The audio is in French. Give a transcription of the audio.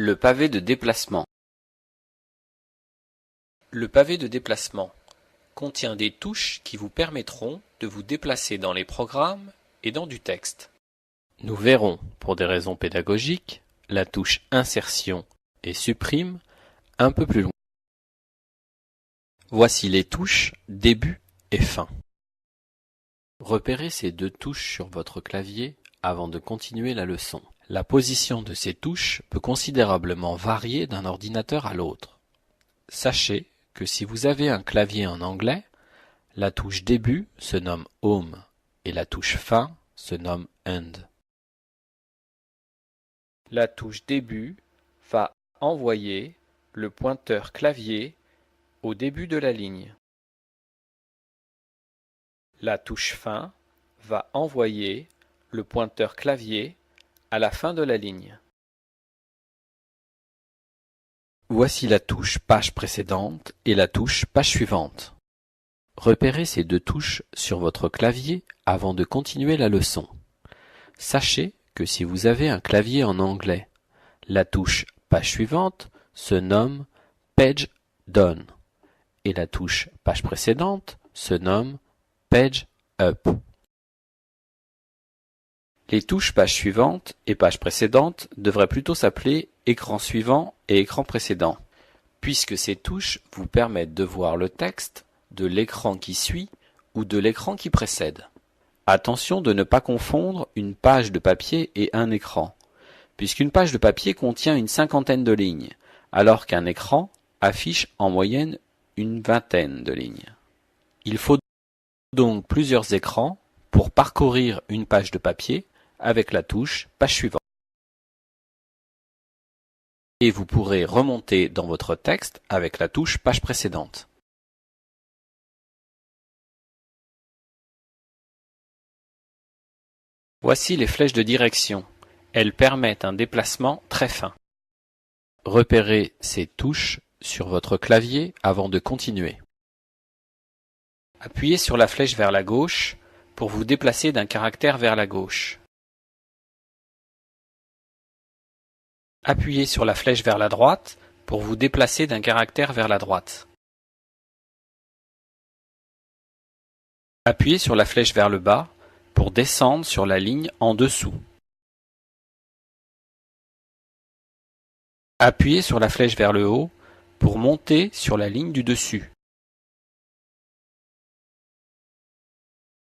Le pavé de déplacement. Le pavé de déplacement contient des touches qui vous permettront de vous déplacer dans les programmes et dans du texte. Nous verrons, pour des raisons pédagogiques, la touche Insertion et Supprime un peu plus loin. Voici les touches Début et Fin. Repérez ces deux touches sur votre clavier avant de continuer la leçon. La position de ces touches peut considérablement varier d'un ordinateur à l'autre. Sachez que si vous avez un clavier en anglais, la touche Début se nomme Home et la touche Fin se nomme End. La touche Début va envoyer le pointeur clavier au début de la ligne. La touche Fin va envoyer le pointeur clavier à la fin de la ligne. Voici la touche Page précédente et la touche Page suivante. Repérez ces deux touches sur votre clavier avant de continuer la leçon. Sachez que si vous avez un clavier en anglais, la touche Page suivante se nomme Page Down et la touche Page précédente se nomme Page Up. Les touches Page suivante et Page précédente devraient plutôt s'appeler Écran suivant et Écran précédent, puisque ces touches vous permettent de voir le texte de l'écran qui suit ou de l'écran qui précède. Attention de ne pas confondre une page de papier et un écran, puisqu'une page de papier contient une cinquantaine de lignes, alors qu'un écran affiche en moyenne une vingtaine de lignes. Il faut donc plusieurs écrans pour parcourir une page de papier avec la touche Page suivante. Et vous pourrez remonter dans votre texte avec la touche Page précédente. Voici les flèches de direction. Elles permettent un déplacement très fin. Repérez ces touches sur votre clavier avant de continuer. Appuyez sur la flèche vers la gauche pour vous déplacer d'un caractère vers la gauche. Appuyez sur la flèche vers la droite pour vous déplacer d'un caractère vers la droite. Appuyez sur la flèche vers le bas pour descendre sur la ligne en dessous. Appuyez sur la flèche vers le haut pour monter sur la ligne du dessus.